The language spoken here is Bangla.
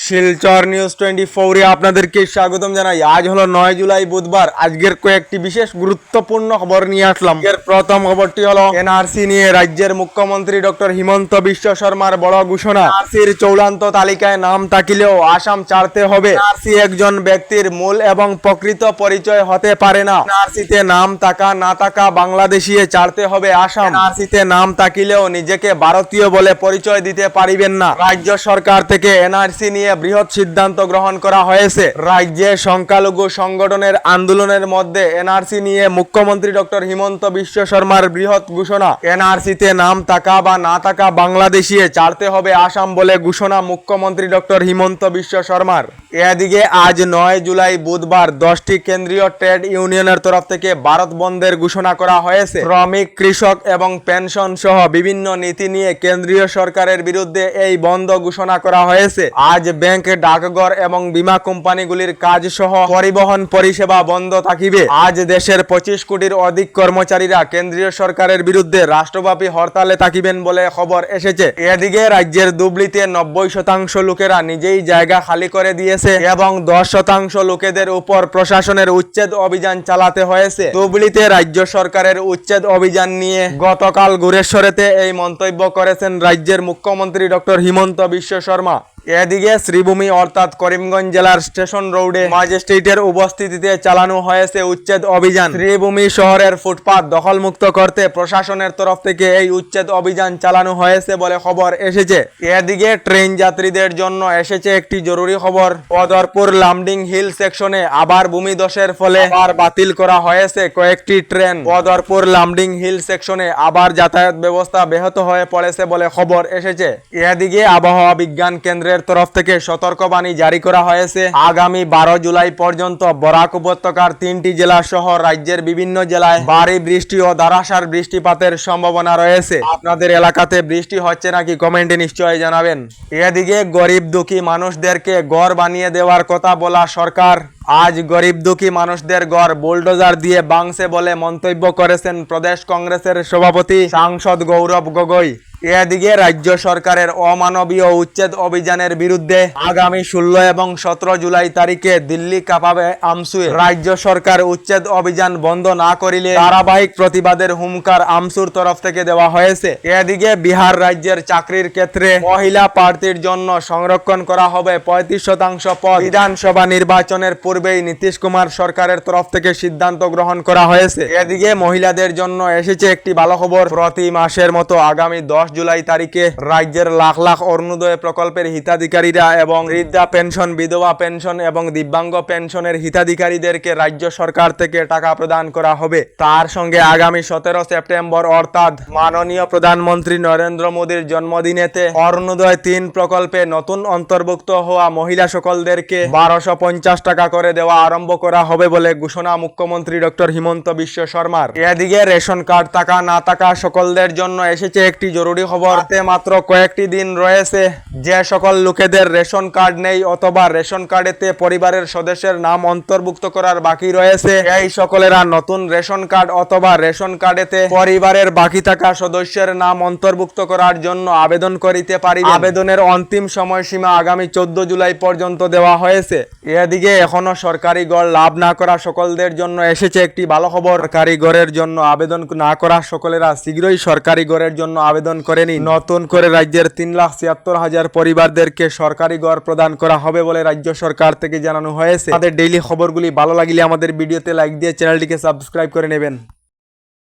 শিলচর নিউজ 24 এ আপনাদেরকে স্বাগতম জানাই। আজ হলো 9 জুলাই বুধবার। আজকের কয়েকটি বিশেষ গুরুত্বপূর্ণ খবর নিয়ে আসলাম। এর প্রথম খবরটি হলো এনআরসি নিয়ে রাজ্যের মুখ্যমন্ত্রী ডক্টর হিমন্ত বিশ্ব শর্মার বড় ঘোষণা। এনআরসির চূড়ান্ত তালিকায় নাম থাকলেও আসাম ছাড়তে হবে। এনআরসি একজন ব্যক্তির মূল এবং প্রকৃত পরিচয় হতে পারে না। এনআরসিতে নাম থাকা না থাকা বাংলাদেশি ছাড়তে হবে আসাম। এনআরসিতে নাম থাকলেও নিজেকে ভারতীয় বলে পরিচয় দিতে পারিবেন না। রাজ্য সরকার থেকে এনআরসি নিয়ে বৃহৎ সিদ্ধান্ত গ্রহণ করা হয়েছে। রাজ্যে সংখ্যালঘু সংগঠনের আন্দোলনের মধ্যে এনআরসি নিয়ে মুখ্যমন্ত্রী ডক্টর হিমন্ত বিশ্ব শর্মার বৃহৎ ঘোষণা। এনআরসিতে নাম থাকা বা না থাকা বাংলাদেশি ছাড়তে হবে আসাম বলে ঘোষণা মুখ্যমন্ত্রী ডক্টর হিমন্ত বিশ্ব শর্মার। এদিকে আজ 9 জুলাই বুধবার 10টি কেন্দ্রীয় ট্রেড ইউনিয়নের তরফ থেকে ভারত বন্ধের ঘোষণা করা হয়েছে। শ্রমিক, কৃষক এবং পেনশন সহ বিভিন্ন নীতি নিয়ে কেন্দ্রীয় সরকারের বিরুদ্ধে এই বন্ধ ঘোষণা করা হয়েছে। আজ ব্যাংক, ডাকঘর এবং বীমা কোম্পানিগুলির কাজ সহ পরিবহন পরিষেবা বন্ধ থাকিবে। আজ দেশের 25 কোটির অধিক কর্মচারীরা কেন্দ্রীয় সরকারের বিরুদ্ধে রাষ্ট্রব্যাপী হরতালে থাকিবেন বলে খবর এসেছে। এদিকে রাজ্যের ধুবড়ীতে 90% লোকেরা নিজেই জায়গা খালি করে দিয়েছে এবং 10% লোকেদের উপর প্রশাসনের উচ্ছেদ অভিযান চালাতে হয়েছে। ধুবড়ীতে রাজ্য সরকারের উচ্ছেদ অভিযান নিয়ে গতকাল গুরেশ্বরেতে এই মন্তব্য করেছেন রাজ্যের মুখ্যমন্ত্রী ডক্টর হিমন্ত বিশ্ব শর্মা। এদিকে শ্রীভূমি অর্থাৎ করিমগঞ্জ জেলার স্টেশন রোডে ম্যাজিস্ট্রেটের উপস্থিতিতে চালানো হয়েছে উচ্ছেদ অভিযান। শ্রীভূমি শহরের ফুটপাত দখলমুক্ত করতে প্রশাসনের তরফ থেকে এই উচ্ছেদ অভিযান চালানো হয়েছে বলে খবর এসেছে। এদিকে ট্রেন যাত্রীদের জন্য এসেছে একটি জরুরি খবর। বদরপুর লামডিং হিল সেকশনে আবার ভূমিধসের ফলে আবার বাতিল করা হয়েছে কয়েকটি ট্রেন। বদরপুর লামডিং হিল সেকশনে আবার যাতায়াত ব্যবস্থা ব্যাহত হয়ে পড়েছে বলে খবর এসেছে। এদিকে আবহাওয়া বিজ্ঞান কেন্দ্রের তরফ থেকে সতর্কবাণী জারি করা হয়েছে। আগামী 12 জুলাই পর্যন্ত বরাক উপত্যকার 3টি জেলা সহ রাজ্যের বিভিন্ন জেলায় ভারী বৃষ্টি ও ধারাসার বৃষ্টিপাতের সম্ভাবনা রয়েছে। আপনাদের এলাকাতে বৃষ্টি হচ্ছে নাকি কমেন্টে নিশ্চয়ই জানাবেন। এদিকে গরিব দুঃখী মানুষদেরকে ঘর বানিয়ে দেওয়ার কথা বলা সরকার আজ গরিব দুঃখী মানুষদের ঘর বুলডোজার দিয়ে ভাঙছে বলে মন্তব্য করেছেন প্রদেশ কংগ্রেসের সভাপতি সাংসদ গৌরব গগৈ। এদিকে রাজ্য সরকারের অমানবীয় উচ্ছেদ অভিযানের বিরুদ্ধে আগামী 16 এবং 17 জুলাই তারিখে দিল্লি কাঁপাবে আমসুয়ে। রাজ্য সরকার উচ্ছেদ অভিযান বন্ধ না করিলে ধারাবাহিক প্রতিবাদের হুমকার আমসুর তরফ থেকে দেওয়া হয়েছে। এদিকে বিহার রাজ্যের চাকরির ক্ষেত্রে মহিলা প্রার্থীর জন্য সংরক্ষণ করা হবে 35% পদ। বিধানসভা নির্বাচনের পূর্বেই নীতিশ কুমার সরকারের তরফ থেকে সিদ্ধান্ত গ্রহণ করা হয়েছে। এদিকে মহিলাদের জন্য এসেছে একটি ভালো খবর। প্রতি মাসের মতো আগামী 10 জুলাই তারিখে রাজ্যের লাখ লাখ অরুণোদয় প্রকল্পের হিতাধিকারীরা এবং বৃদ্ধা পেনশন, বিধবা পেনশন এবং দিব্যাঙ্গ পেনশনের হিতাধিকারীদেরকে রাজ্য সরকার থেকে টাকা প্রদান করা হবে। তার সঙ্গে আগামী 17 সেপ্টেম্বর অর্থাৎ মাননীয় প্রধানমন্ত্রী নরেন্দ্র মোদীর জন্মদিনেতে অরুণোদয় 3 প্রকল্পে নতুন অন্তর্ভুক্ত হওয়া মহিলা সকলদেরকে 1250 টাকা করে দেওয়া আরম্ভ করা হবে বলে ঘোষণা মুখ্যমন্ত্রী ডক্টর হিমন্ত বিশ্ব শর্মার। এদিকে রেশন কার্ড থাকা না থাকা সকলদের জন্য এসেছে একটি জরুরি খবর। মাত্র কয়েকটি দিন রয়েছে। যে সকল লোকেদের রেশন কার্ড নেই অথবা রেশন কার্ডেতে পরিবারের সদস্যের নাম অন্তর্ভুক্ত করার বাকি রয়েছে, এই সকলেরা নতুন রেশন কার্ড অথবা রেশন কার্ডেতে পরিবারের বাকি থাকা সদস্যের নাম অন্তর্ভুক্ত করার জন্য আবেদন করিতে পারিবে। আবেদনের অন্তিম সময়সীমা আগামী 14 জুলাই পর্যন্ত দেওয়া হয়েছে। এদিকে এখনো সরকারি ঘর লাভ না করা সকলদের জন্য এসেছে একটি ভালো খবর। সরকারি ঘরের জন্য আবেদন না করা সকলেরা শীঘ্রই সরকারি ঘরের জন্য আবেদন করেনি। নতুন করে রাজ্যের 3,76,000 পরিবারদেরকে সরকারি ঘর প্রদান করা হবে বলে রাজ্য সরকার থেকে জানানো হয়েছে। আমাদের ডেইলি খবরগুলি ভালো লাগলে আমাদের ভিডিওতে লাইক দিয়ে চ্যানেলটিকে সাবস্ক্রাইব করে নেবেন।